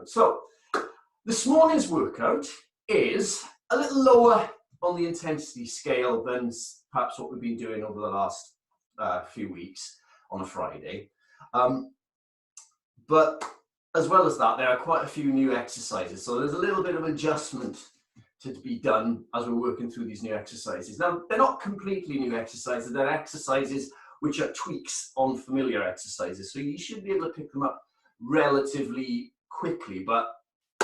workout. So this morning's workout is a little lower on the intensity scale than perhaps what we've been doing over the last few weeks on a Friday. But as well as that, there are quite a few new exercises. So there's a little bit of adjustment to be done as we're working through these new exercises. Now, they're not completely new exercises. They're exercises which are tweaks on familiar exercises. So you should be able to pick them up relatively quickly, but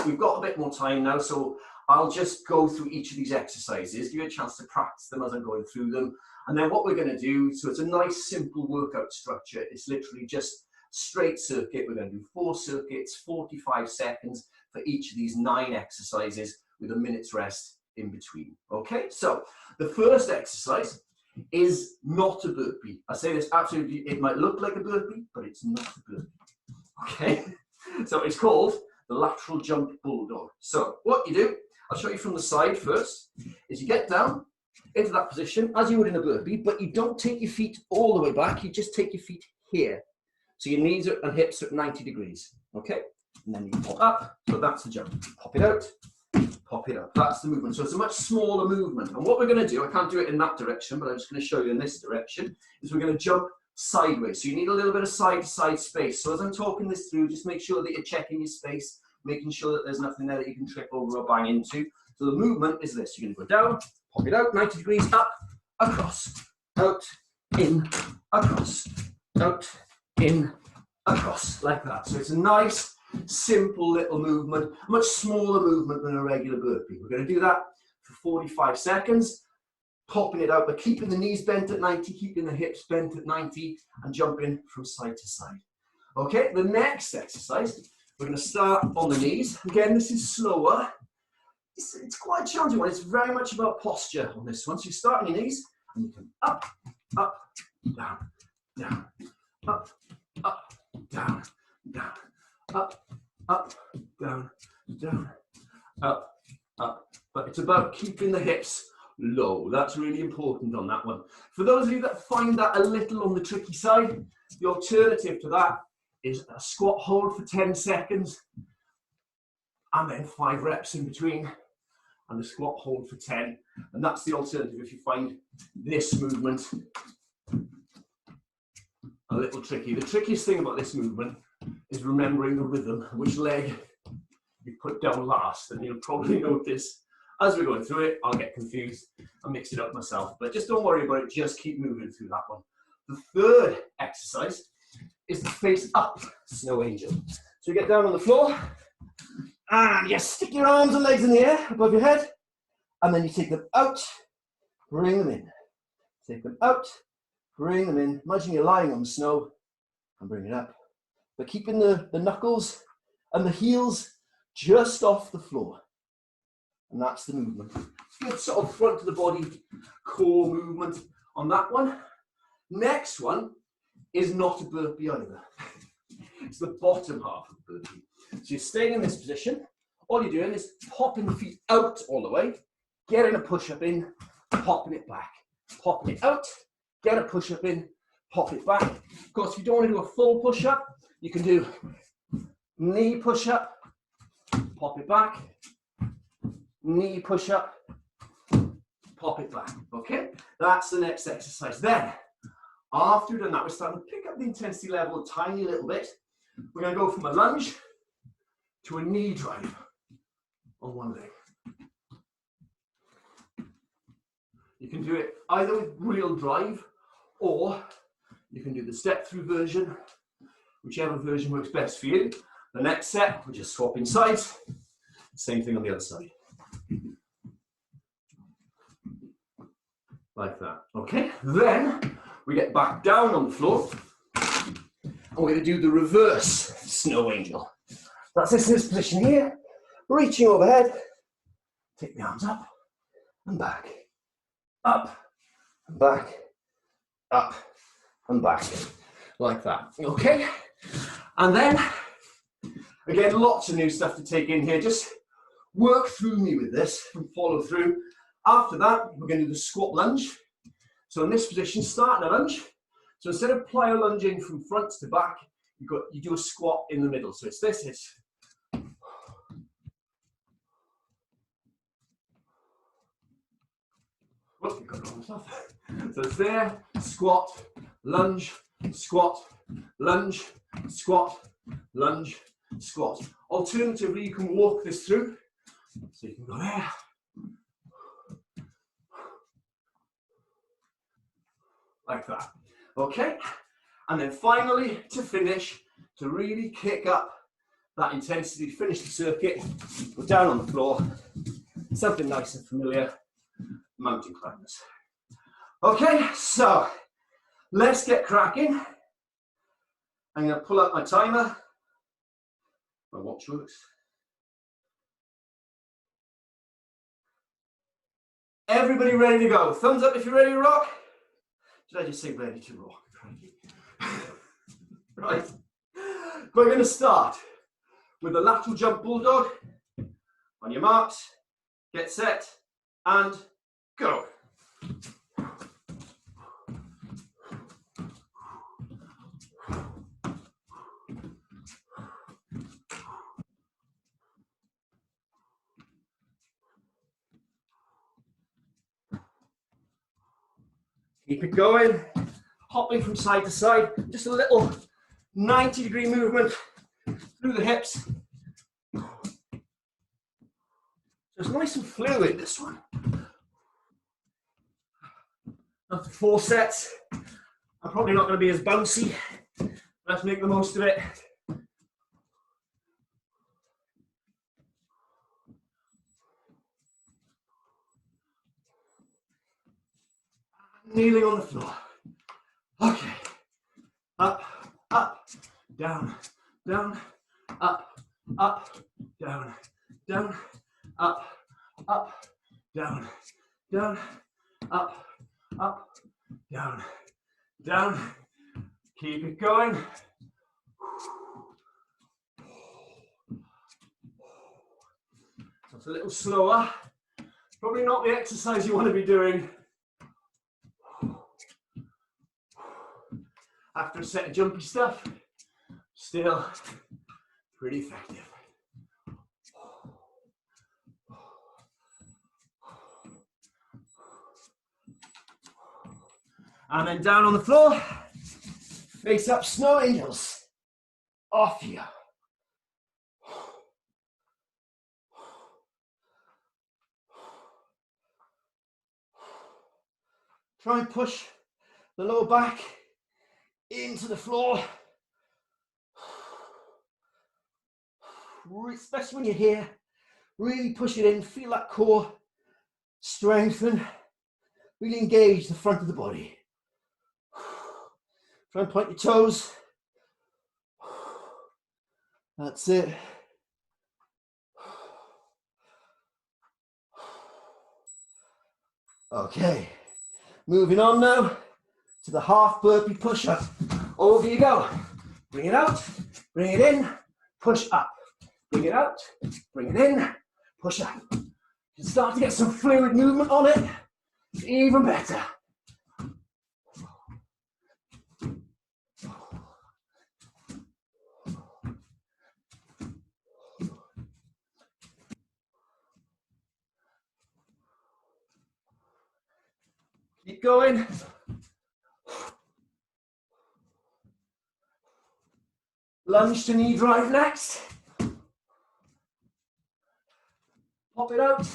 we've got a bit more time now. So I'll just go through each of these exercises, give you a chance to practice them as I'm going through them. And then what we're going to do, so it's a nice simple workout structure. It's literally just straight circuit. We're going to do 4 circuits, 45 seconds for each of these 9 exercises with a minute's rest in between. Okay, so the first exercise is not a burpee. I say this absolutely, it might look like a burpee, but it's not a burpee. Okay, so it's called the Lateral Jump Bulldog. So what you do, I'll show you from the side first, is you get down into that position as you would in a burpee, but you don't take your feet all the way back, you just take your feet here. So your knees and hips are at 90 degrees, okay? And then you pop up, so that's the jump. Pop it out, pop it up. That's the movement. So it's a much smaller movement. And what we're going to do, I can't do it in that direction, but I'm just going to show you in this direction, is we're going to jump sideways. So you need a little bit of side-to-side space. So as I'm talking this through, just make sure that you're checking your space, making sure that there's nothing there that you can trip over or bang into. So the movement is this. You're going to go down, pop it out, 90 degrees, up, across, out, in, across, out, in, across, like that. So it's a nice, simple little movement, much smaller movement than a regular burpee. We're going to do that for 45 seconds, popping it out, but keeping the knees bent at 90, keeping the hips bent at 90, and jumping from side to side. Okay, the next exercise, we're going to start on the knees. Again, this is slower. It's quite a challenging one. It's very much about posture on this one. So you start on your knees, and you come up, up, down, down, up, up, down, down, up, up, down, down, up, up. But it's about keeping the hips low. That's really important on that one. For those of you that find that a little on the tricky side, the alternative to that is a squat hold for 10 seconds and then 5 reps in between and the squat hold for 10. And that's the alternative if you find this movement a little tricky. The trickiest thing about this movement is remembering the rhythm, which leg you put down last. And you'll probably notice as we're going through it, I'll get confused and mix it up myself. But just don't worry about it, just keep moving through that one. The third exercise is the face up snow angel. So you get down on the floor and you stick your arms and legs in the air above your head, and then you take them out, bring them in. Take them out, bring them in. Imagine you're lying on the snow and bring it up. But keeping the knuckles and the heels just off the floor. And that's the movement. Good sort of front of the body core movement on that one. Next one is not a burpee either. It's the bottom half of the burpee. So you're staying in this position. All you're doing is popping the feet out all the way, getting a push-up in, popping it back. Popping it out, get a push-up in, pop it back. Of course, if you don't want to do a full push-up, you can do knee push-up, pop it back, knee push-up, pop it back. Okay, that's the next exercise. Then, after we've done that, we're starting to pick up the intensity level a tiny little bit. We're going to go from a lunge to a knee drive on one leg. You can do it either with real drive, or you can do the step through version, whichever version works best for you. The next set, we're just swapping sides. Same thing on the other side. Like that, okay? Then we get back down on the floor and we're going to do the reverse snow angel. That's this in this position here, reaching overhead, take the arms up and back, up and back, up and back, like that, okay? And then, again, lots of new stuff to take in here. Just work through me with this and follow through. After that, we're going to do the squat lunge. So in this position, starting a lunge. So instead of plyo lunging from front to back, you do a squat in the middle. So it's this, it's Whoops, you've got it wrong stuff. So it's there, squat, lunge, squat, lunge, squat, lunge, squat. Alternatively, you can walk this through. So you can go there. Like that. Okay? And then finally, to finish, to really kick up that intensity, finish the circuit, go down on the floor, something nice and familiar, mountain climbers. Okay, so let's get cracking. I'm going to pull up my timer. My watch works. Everybody ready to go? Thumbs up if you're ready to rock. Did I just say ready to rock? Right. We're going to start with the lateral jump bulldog. On your marks, get set, and go. Keep it going, hopping from side to side, just a little 90-degree movement through the hips. So it's nice and fluid, this one. After 4 sets, I'm probably not going to be as bouncy. Let's make the most of it. Kneeling on the floor. Okay. Up, up, down, down, up, up, down, down, up, up, down, down, up, up, down, down. Keep it going. So it's a little slower. Probably not the exercise you want to be doing after a set of jumpy stuff. Still pretty effective. And then down on the floor, face up, snow angels. Off you. Try and push the lower back into the floor. Especially when you're here, really push it in, feel that core strengthen, really engage the front of the body. Try and point your toes. That's it. Okay, moving on now to the half burpee push up. Over you go. Bring it out, bring it in, push up. Bring it out, bring it in, push up. You start to get some fluid movement on it, even better. Keep going. Lunge to knee drive next. Pop it out,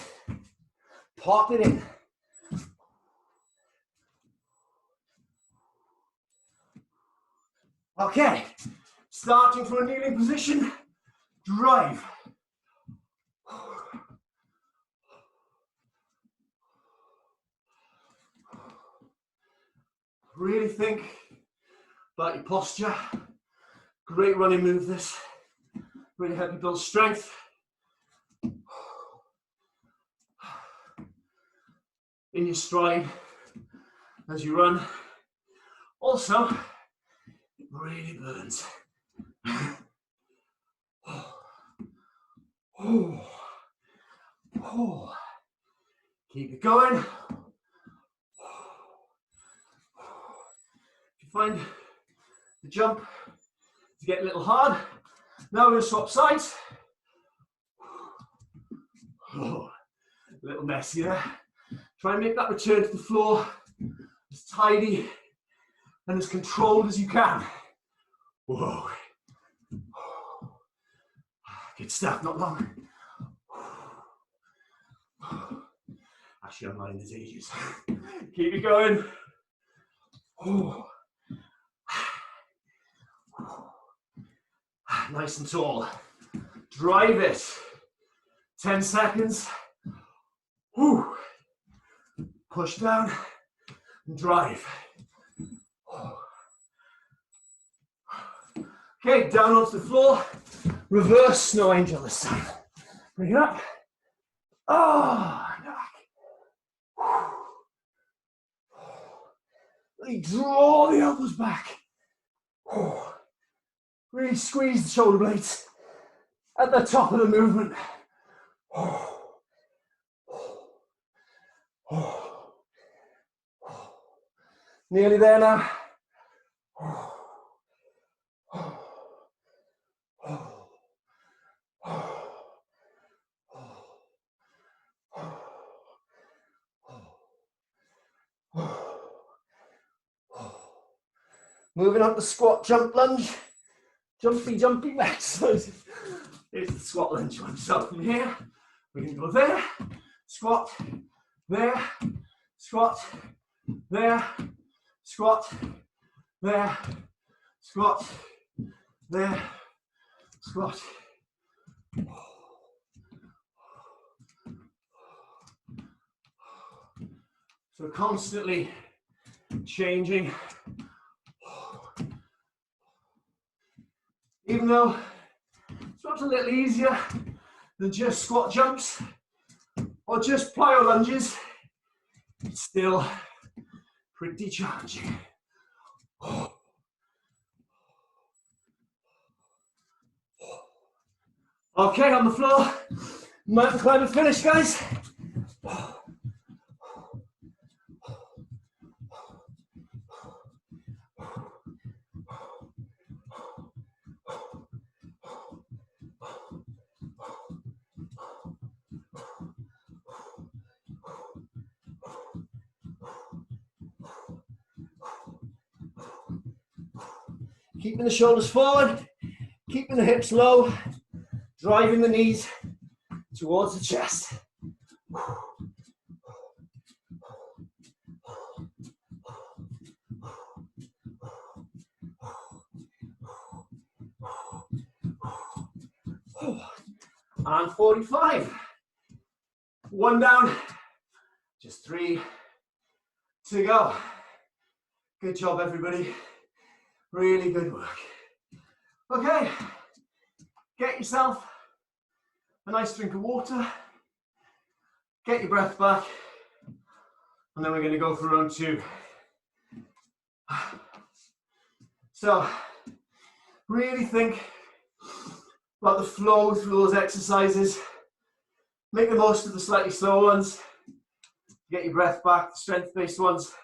pop it in. Okay, starting from a kneeling position, drive. Really think about your posture. Great running move this. Really help you build strength. In your stride as you run. Also, it really burns. Keep it going. If you find the jump to get a little hard, now we're going to swap sides. A little messy there. Try and make that return to the floor as tidy and as controlled as you can. Whoa. Good stuff, not long. Actually, I'm lying, there's ages. Keep it going. Nice and tall. Drive it. 10 seconds. Push down and drive. Okay, down onto the floor. Reverse snow angel this time. Bring it up. Back. Really draw the elbows back. Really squeeze the shoulder blades at the top of the movement. Nearly there now. Moving on to squat jump lunge. Jumpy exercise. Here's the squat lunge one. So from here, we can go there, squat, there, squat, there, squat, there, squat, there, squat. So constantly changing. Even though it's perhaps a little easier than just squat jumps or just plyo lunges, it's still pretty challenging. Okay, on the floor, mountain climber finish, guys. Keeping the shoulders forward, keeping the hips low, driving the knees towards the chest. And 45. One down, just 3 to go. Good job, everybody. Really good work. Okay, get yourself a nice drink of water, get your breath back, and then we're going to go for round 2. So, really think about the flow through those exercises. Make the most of the slightly slower ones, get your breath back, the strength-based ones,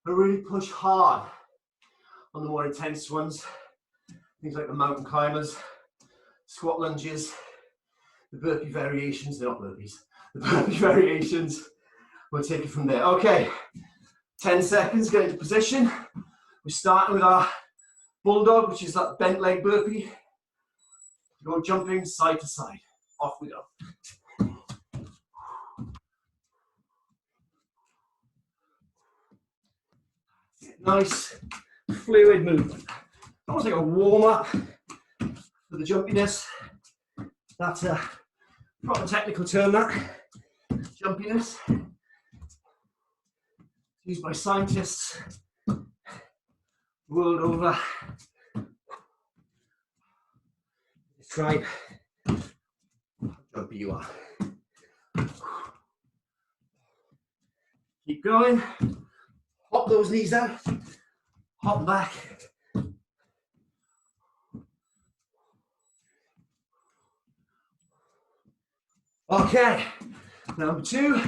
and really push hard on the more intense ones, things like the mountain climbers, squat lunges, the burpee variations, they're not burpees, the burpee variations, we'll take it from there. Okay, 10 seconds, get into position. We're starting with our bulldog, which is that bent leg burpee. Go jumping side to side, off we go. Nice, fluid movement. Almost like a warm-up for the jumpiness. That's a proper technical term, that. Jumpiness. Used by scientists world over. Describe how jumpy you are. Keep going. Hop those knees out. Hop back. Okay, number 2,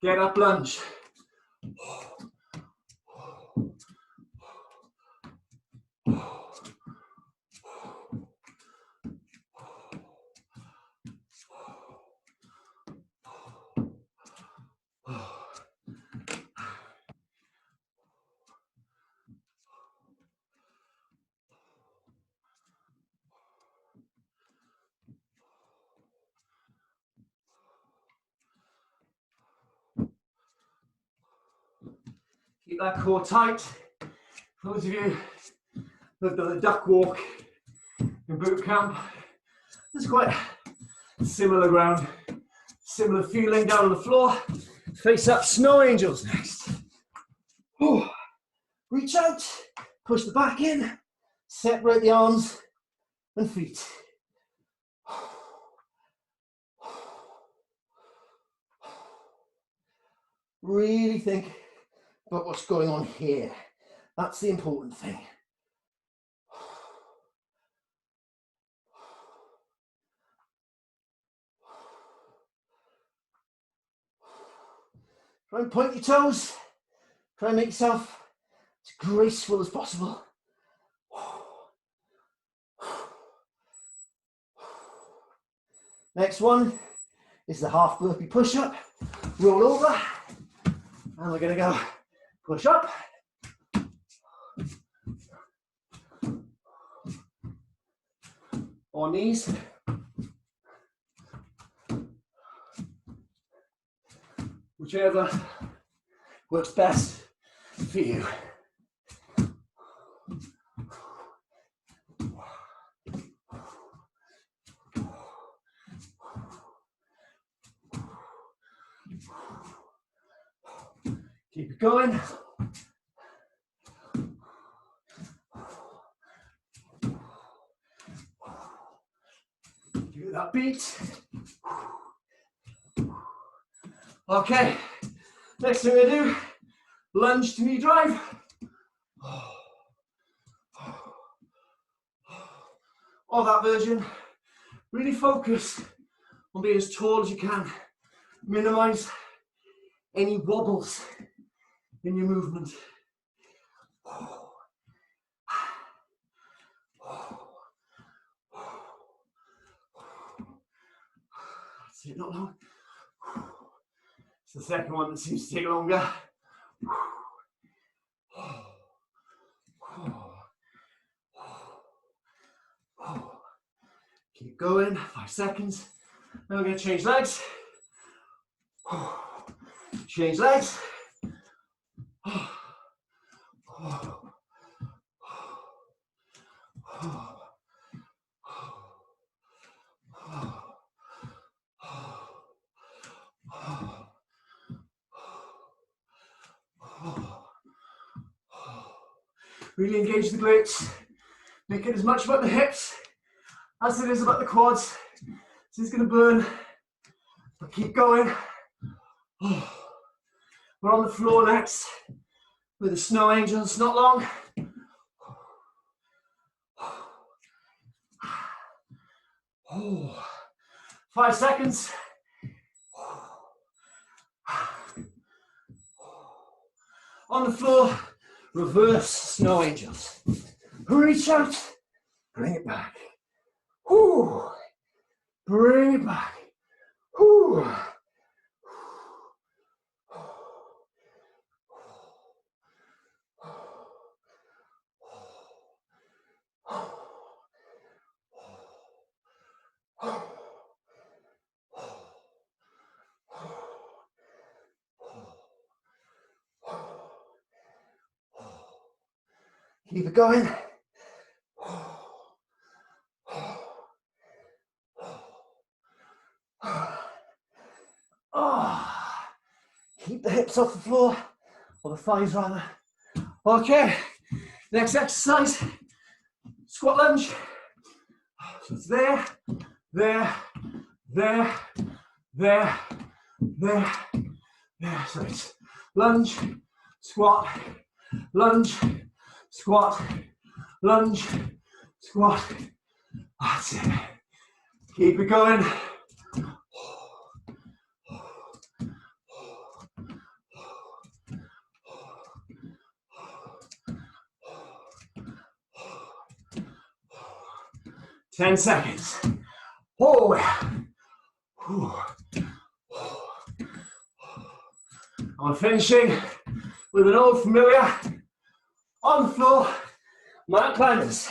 get up lunge. that core tight. For those of you who've done a duck walk in boot camp, it's quite similar ground, similar feeling down on the floor. Face up, snow angels next. Ooh. Reach out, push the back in, separate the arms and feet. Really think about what's going on here. That's the important thing. Try and point your toes. Try and make yourself as graceful as possible. Next one is the half burpee push up. Roll over. And we're going to go push up. On knees. Whichever works best for you. Keep it going. Give it that beat. Okay, next thing we do, lunge to knee drive. Or that version, really focus on being as tall as you can. Minimize any wobbles in your movement. That's it, not long. It's the second one that seems to take longer. Keep going, 5 seconds. Then we're going to change legs. Change legs. Really engage the glutes. Make it as much about the hips as it is about the quads. This is going to burn, but keep going. We're on the floor next with the snow angels, not long. 5 seconds. On the floor, reverse snow angels. Reach out, bring it back. Bring it back. Keep it going. Keep the hips off the floor, or the thighs rather. Okay, next exercise, squat lunge. So it's there, there, there, there, there, there. So it's lunge, squat, lunge, squat, lunge, squat. That's it. Keep it going. Ten seconds. I'm finishing with an old familiar on the floor, mountain climbers.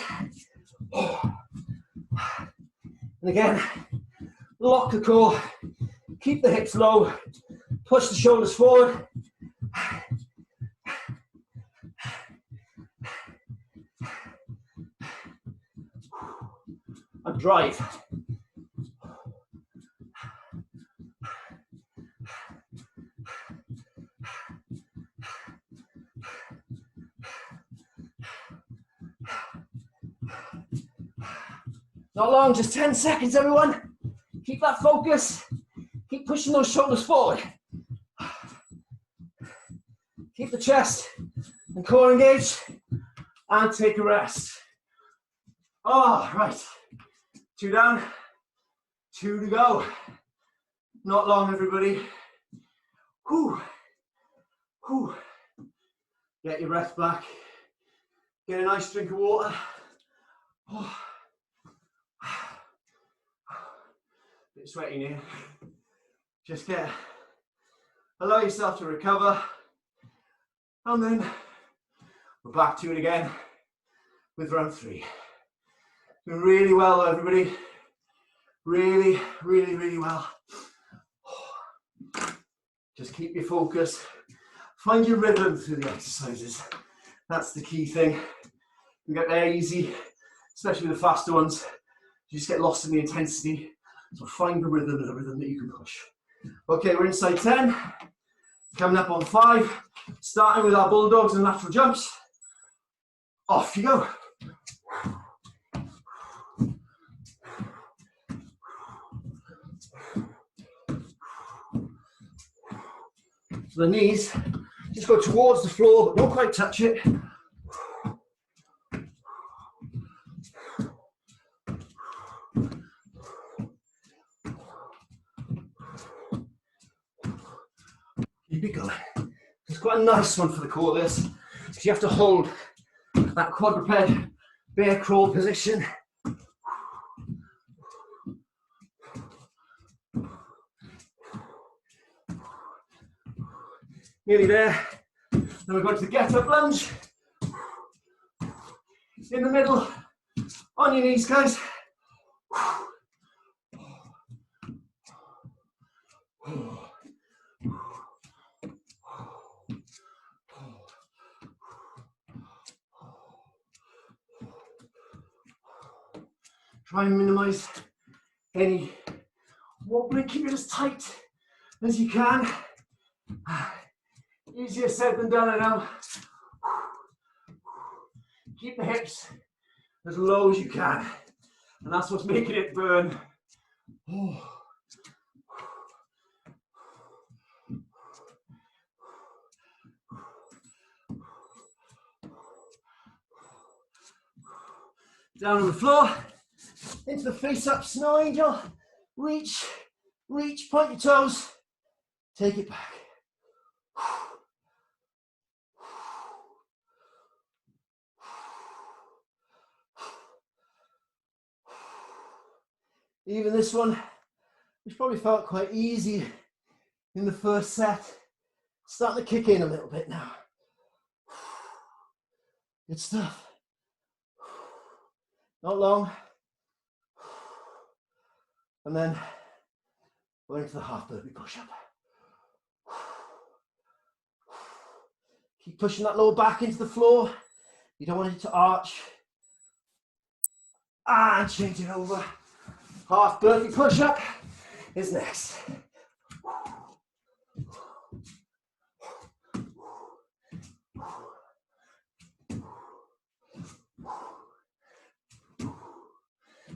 And again, lock the core, keep the hips low, push the shoulders forward. drive. Not long, just 10 seconds, everyone. Keep that focus. Keep pushing those shoulders forward. Keep the chest and core engaged and take a rest. Oh, right. 2 down, 2 to go. Not long, everybody. Whew. Whew. Get your breath back. Get a nice drink of water. Oh. Bit sweaty here. Just allow yourself to recover. And then we're back to it again with round 3. Doing really well, everybody. Really, really, really well. Just keep your focus. Find your rhythm through the exercises. That's the key thing. You get there easy, especially the faster ones. You just get lost in the intensity. So find the rhythm that you can push. Okay, we're inside 10. Coming up on 5. Starting with our bulldogs and lateral jumps. Off you go. So the knees just go towards the floor, but don't quite touch it. Keep it going. It's quite a nice one for the core, this, because you have to hold that quadruped bear crawl position. Nearly there. Then we're going to the get up lunge. In the middle, on your knees, guys. Try and minimize any wobbling. Keep it as tight as you can. Easier said than done, I know. Keep the hips as low as you can. And that's what's making it burn. Down on the floor. Into the face up snow angel. Reach, reach, point your toes. Take it back. Even this one, which probably felt quite easy in the first set, starting to kick in a little bit now. Good stuff. Not long. And then we're into the half burpee push up. Keep pushing that lower back into the floor. You don't want it to arch. And change it over. Half burpee push up is next.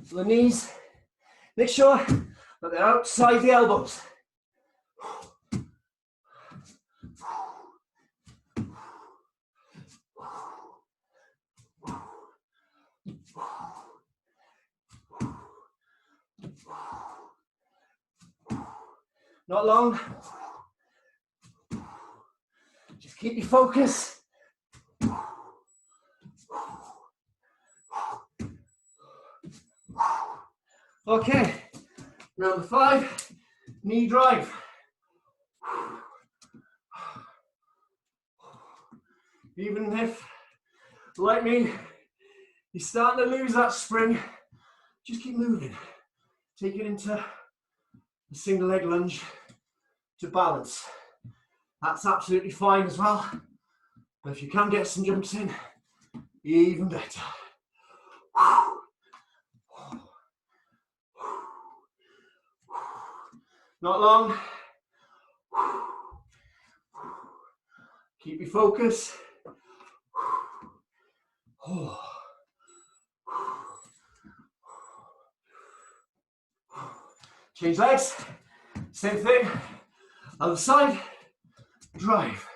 So the knees, make sure that they're outside the elbows. Not long. Just keep your focus. Okay, number 5, knee drive. Even if, like me, you're starting to lose that spring, just keep moving. Take it into a single leg lunge to balance. That's absolutely fine as well. But if you can get some jumps in, even better. Not long. Keep your focus. Change legs. Same thing. Other side. Drive.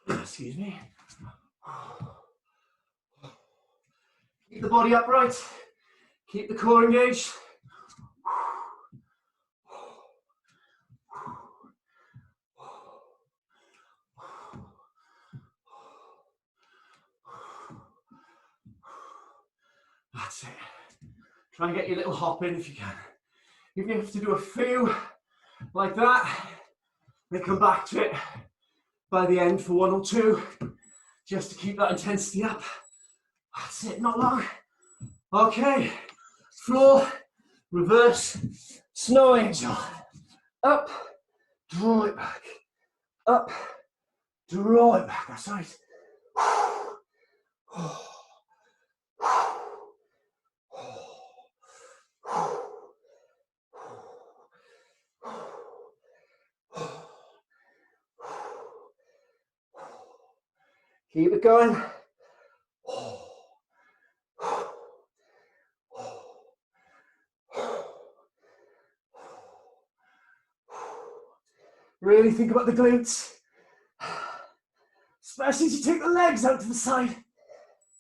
Excuse me. Keep the body upright. Keep the core engaged. That's it. Try and get your little hop in if you can. Even if you have to do a few like that, then come back to it by the end for 1 or 2, just to keep that intensity up. That's it, not long. Okay, floor, reverse, snow angel. Up, draw it back. Up, draw it back. That's right. Keep it going. Really think about the glutes, especially as you take the legs out to the side.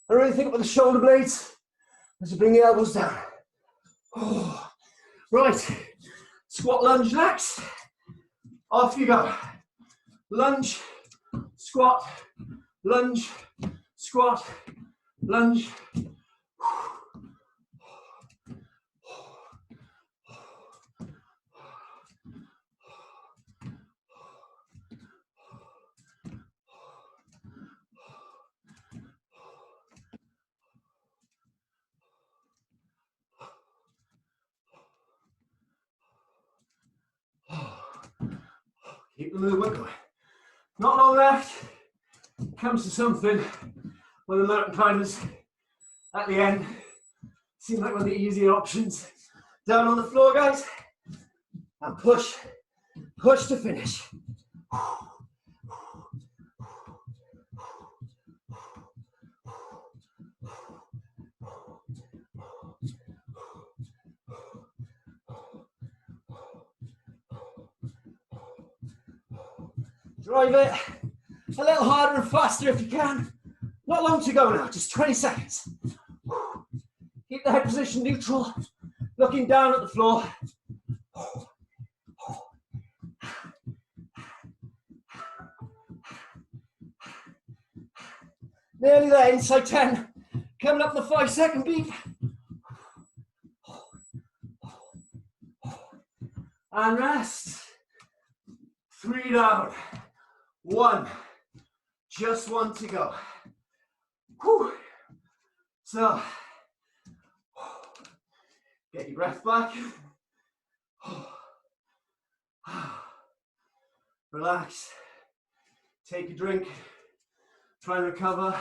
And really think about the shoulder blades as you bring the elbows down. Right, squat lunge next. Off you go. Lunge, squat, lunge, squat, lunge. Keep the movement going. Not long left. Comes to something when the mountain climbers at the end seem like one of the easier options. Down on the floor, guys, and push, push to finish. Drive it a little harder and faster if you can. Not long to go now, just 20 seconds. Keep the head position neutral, looking down at the floor. Nearly there, inside 10. Coming up the 5-second beat. And rest. 3 down. 1. Just 1 to go. Whew. So, get your breath back. Relax. Take a drink. Try and recover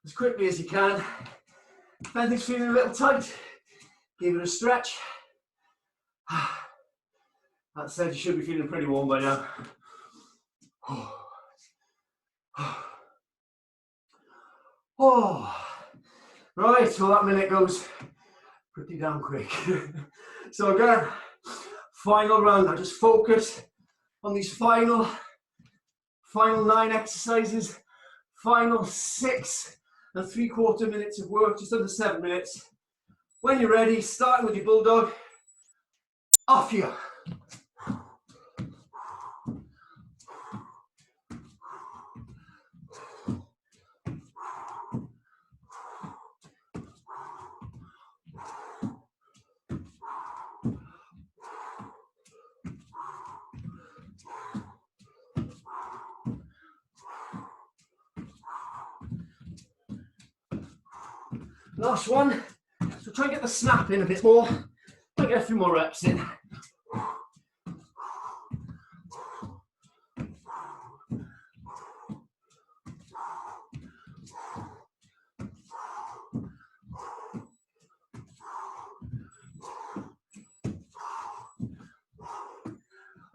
as quickly as you can. If anything's feeling a little tight, give it a stretch. That said, you should be feeling pretty warm by now. Right, so that minute goes pretty damn quick. So again, final round. Now just focus on these final 9 exercises, final 6 3/4 minutes of work, just under 7 minutes. When you're ready, starting with your bulldog, off you go. Last one. So try and get the snap in a bit more. Might get a few more reps in.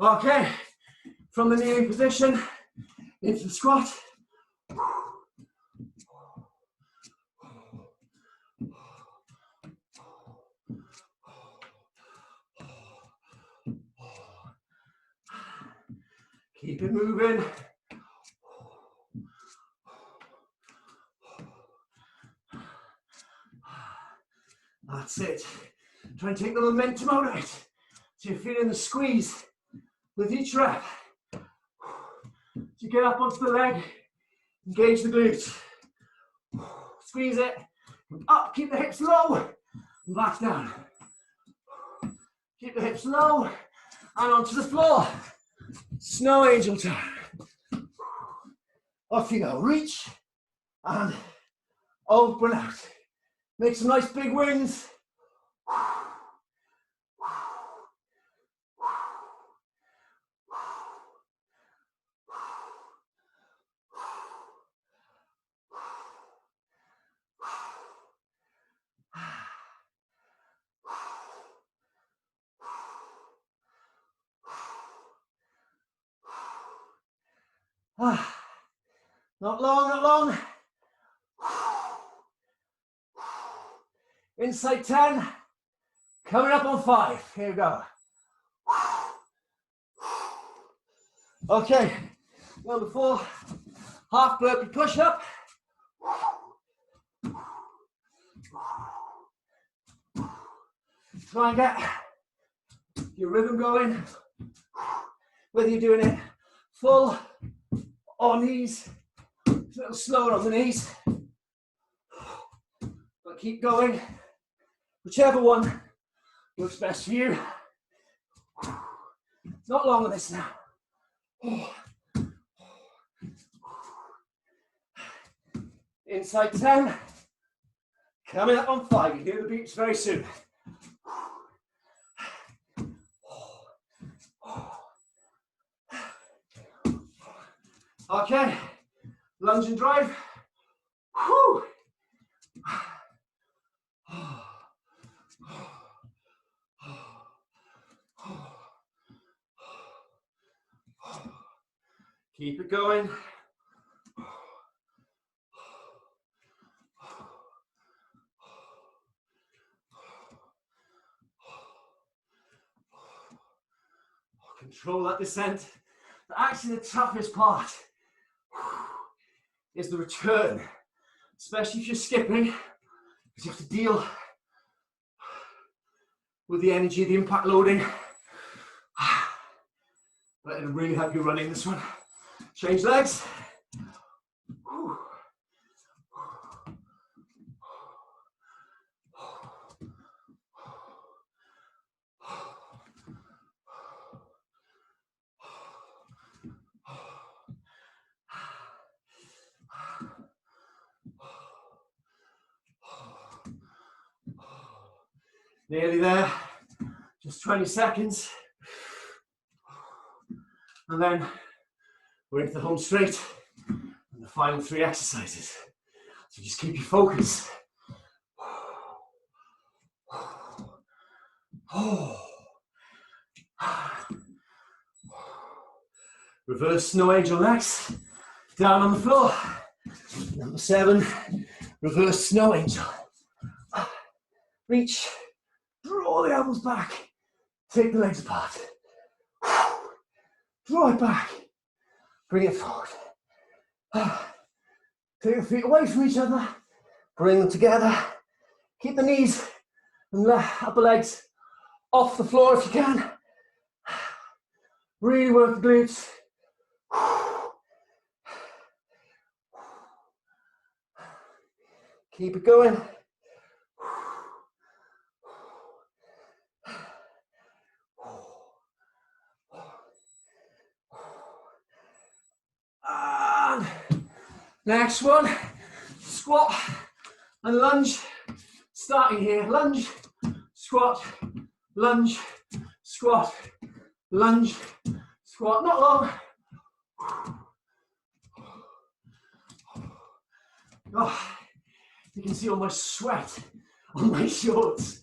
Okay, from the kneeling position into the squat. Keep it moving. That's it. Try and take the momentum out of it. So you're feeling the squeeze with each rep. So you get up onto the leg, engage the glutes. Squeeze it, up, keep the hips low, and back down. Keep the hips low, and onto the floor. Snow angel time. Off you go, reach, and open out. Make some nice big wings. Not long, not long. Inside 10, coming up on 5. Here we go. Okay, number 4, half burpee push up. Try and get your rhythm going, whether you're doing it full or knees, a little slower on the knees, but keep going, whichever one works best for you. Not long on this now. Inside 10, coming up on 5. You hear the beeps very soon. Okay, lunge and drive. Whew. Keep it going. Control that descent. But actually the toughest part is the return, especially if you're skipping, because you have to deal with the energy, the impact loading. But it'll really help you running this one. Change legs. Nearly there, just 20 seconds. And then we're into the home straight and the final 3 exercises. So just keep your focus. Reverse snow angel next, down on the floor. Number 7, reverse snow angel. Reach, draw the elbows back, take the legs apart. Draw it back, bring it forward. Take the feet away from each other, bring them together. Keep the knees and upper legs off the floor if you can. Really work the glutes. Keep it going. And next one, squat and lunge. Starting here, lunge, squat, lunge, squat, lunge, squat. Not long. Oh, you can see all my sweat on my shorts.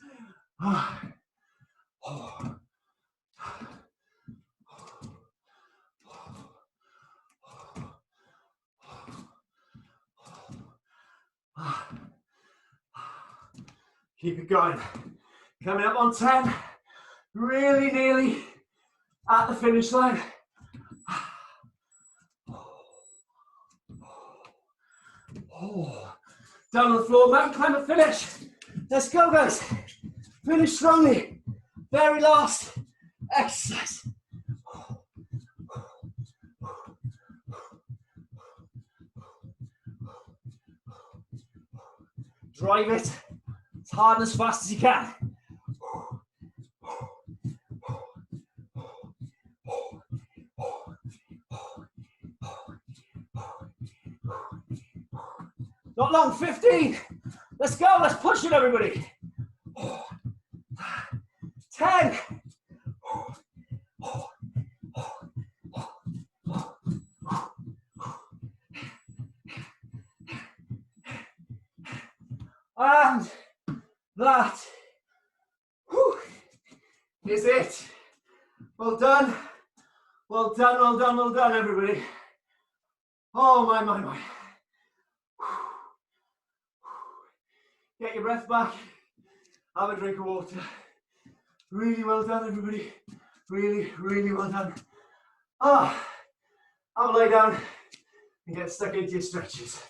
Keep it going. Coming up on 10. Really nearly at the finish line. Down on the floor, mountain climber finish. Let's go, guys. Finish strongly. Very last exercise. Drive it as hard and as fast as you can. Not long, 15. Let's go, let's push it, everybody. 10. And that is it. Well done. Well done, well done, well done, everybody. Oh, my. Get your breath back. Have a drink of water. Really well done, everybody. Really, really well done. Have a lay down and get stuck into your stretches.